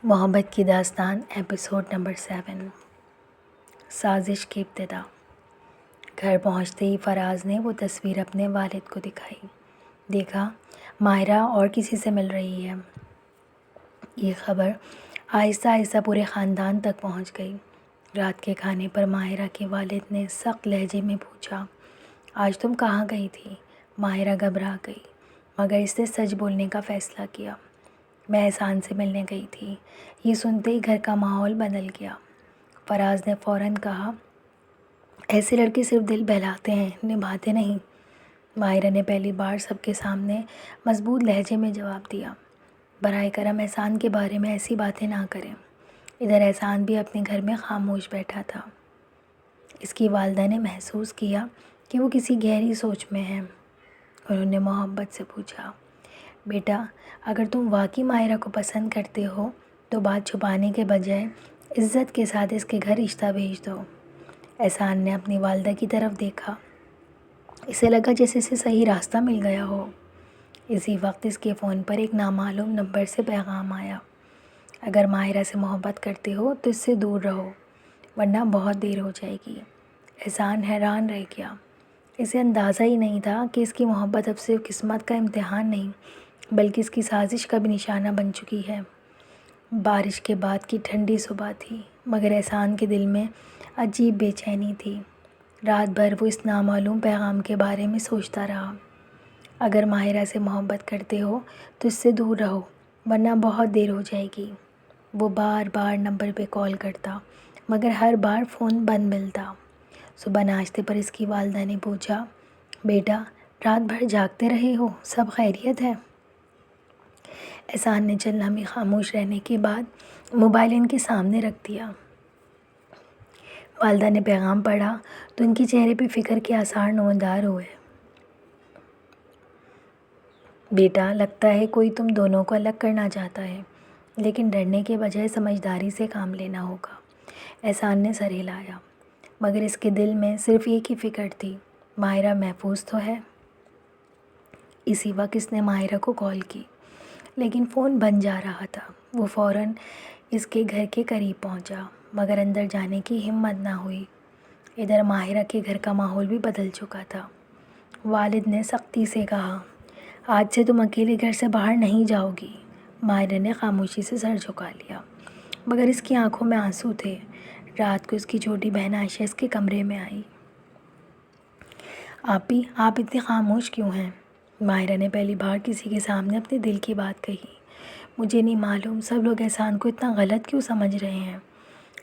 محبت کی داستان ایپیسوڈ نمبر 7 سازش کی ابتدا۔ گھر پہنچتے ہی فراز نے وہ تصویر اپنے والد کو دکھائی۔ دیکھا، ماہرہ اور کسی سے مل رہی ہے۔ یہ خبر آہستہ آہستہ پورے خاندان تک پہنچ گئی۔ رات کے کھانے پر ماہرہ کے والد نے سخت لہجے میں پوچھا، آج تم کہاں گئی تھی؟ ماہرہ گھبرا گئی، مگر اس نے سچ بولنے کا فیصلہ کیا۔ میں احسان سے ملنے گئی تھی۔ یہ سنتے ہی گھر کا ماحول بدل گیا۔ فراز نے فوراً کہا، ایسے لڑکے صرف دل بہلاتے ہیں، نبھاتے نہیں۔ ماہرہ نے پہلی بار سب کے سامنے مضبوط لہجے میں جواب دیا، براہ کرم احسان کے بارے میں ایسی باتیں نہ کریں۔ ادھر احسان بھی اپنے گھر میں خاموش بیٹھا تھا۔ اس کی والدہ نے محسوس کیا کہ وہ کسی گہری سوچ میں ہے۔ انہوں نے محبت سے پوچھا، بیٹا، اگر تم واقعی ماہرہ کو پسند کرتے ہو تو بات چھپانے کے بجائے عزت کے ساتھ اس کے گھر رشتہ بھیج دو۔ احسان نے اپنی والدہ کی طرف دیکھا۔ اسے لگا جیسے اسے صحیح راستہ مل گیا ہو۔ اسی وقت اس کے فون پر ایک نامعلوم نمبر سے پیغام آیا، اگر ماہرہ سے محبت کرتے ہو تو اس سے دور رہو، ورنہ بہت دیر ہو جائے گی۔ احسان حیران رہ گیا۔ اسے اندازہ ہی نہیں تھا کہ اس کی محبت اب صرف قسمت کا امتحان نہیں بلکہ اس کی سازش کا بھی نشانہ بن چکی ہے۔ بارش کے بعد کی ٹھنڈی صبح تھی، مگر احسان کے دل میں عجیب بے چینی تھی۔ رات بھر وہ اس نامعلوم پیغام کے بارے میں سوچتا رہا، اگر ماہرہ سے محبت کرتے ہو تو اس سے دور رہو، ورنہ بہت دیر ہو جائے گی۔ وہ بار بار نمبر پہ کال کرتا، مگر ہر بار فون بند ملتا۔ صبح ناشتے پر اس کی والدہ نے پوچھا، بیٹا، رات بھر جاگتے رہے ہو، سب خیریت ہے؟ احسان نے چند لمحے خاموش رہنے کے بعد موبائل ان کے سامنے رکھ دیا۔ والدہ نے پیغام پڑھا تو ان کے چہرے پہ فکر کے آثار نمودار ہوئے۔ بیٹا، لگتا ہے کوئی تم دونوں کو الگ کرنا چاہتا ہے، لیکن ڈرنے کے بجائے سمجھداری سے کام لینا ہوگا۔ احسان نے سر ہلایا، مگر اس کے دل میں صرف ایک ہی فکر تھی، ماہرہ محفوظ تو ہے۔ اسی وقت اس نے ماہرہ کو کال کی، لیکن فون بن جا رہا تھا۔ وہ فوراً اس کے گھر کے قریب پہنچا، مگر اندر جانے کی ہمت نہ ہوئی۔ ادھر ماہرہ کے گھر کا ماحول بھی بدل چکا تھا۔ والد نے سختی سے کہا، آج سے تم اکیلے گھر سے باہر نہیں جاؤ گی۔ ماہرہ نے خاموشی سے سر جھکا لیا، مگر اس کی آنکھوں میں آنسو تھے۔ رات کو اس کی چھوٹی بہن عائشہ اس کے کمرے میں آئی۔ آپی، آپ اتنی خاموش کیوں ہیں؟ ماہرہ نے پہلی بار کسی کے سامنے اپنے دل کی بات کہی۔ مجھے نہیں معلوم سب لوگ احسان کو اتنا غلط کیوں سمجھ رہے ہیں۔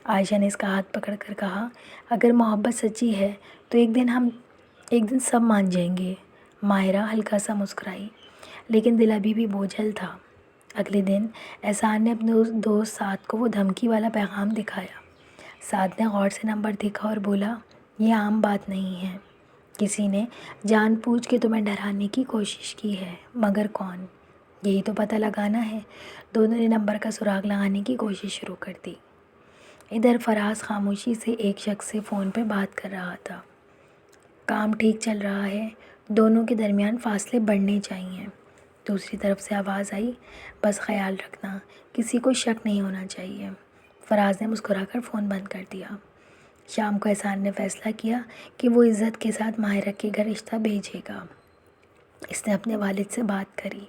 عائشہ نے اس کا ہاتھ پکڑ کر کہا، اگر محبت سچی ہے تو ایک دن سب مان جائیں گے۔ ماہرہ ہلکا سا مسکرائی، لیکن دل ابھی بھی بوجھل تھا۔ اگلے دن احسان نے اپنے دوست سعد کو وہ دھمکی والا پیغام دکھایا۔ سعد نے غور سے نمبر دیکھا اور بولا، یہ عام بات نہیں ہے، کسی نے جان بوجھ کے تمہیں ڈرانے کی کوشش کی ہے، مگر کون؟ یہی تو پتہ لگانا ہے۔ دونوں نے نمبر کا سراغ لگانے کی کوشش شروع کر دی۔ ادھر فراز خاموشی سے ایک شخص سے فون پہ بات کر رہا تھا۔ کام ٹھیک چل رہا ہے، دونوں کے درمیان فاصلے بڑھنے چاہیے۔ دوسری طرف سے آواز آئی، بس خیال رکھنا، کسی کو شک نہیں ہونا چاہیے۔ فراز نے مسکرا کر فون بند کر دیا۔ شام کو احسان نے فیصلہ کیا کہ وہ عزت کے ساتھ ماہرہ کے گھر رشتہ بھیجے گا۔ اس نے اپنے والد سے بات کری۔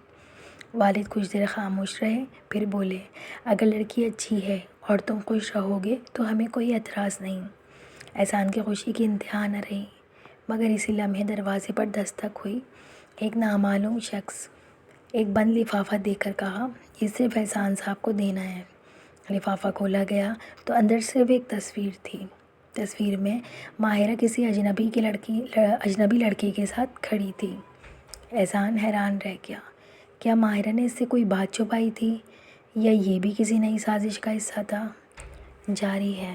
والد کچھ دیر خاموش رہے، پھر بولے، اگر لڑکی اچھی ہے اور تم خوش رہو گے تو ہمیں کوئی اعتراض نہیں۔ احسان کی خوشی کی انتہا نہ رہی، مگر اسی لمحے دروازے پر دستک ہوئی۔ ایک نامعلوم شخص ایک بند لفافہ دے کر کہا، یہ صرف احسان صاحب کو دینا ہے۔ لفافہ کھولا گیا تو اندر صرف ایک تصویر تھی۔ تصویر میں ماہرہ کسی اجنبی لڑکے کے ساتھ کھڑی تھی۔ احسان حیران رہ گیا، کیا ماہرہ نے اس سے کوئی بات چھپائی تھی یا یہ بھی کسی نئی سازش کا حصہ تھا؟ جاری ہے۔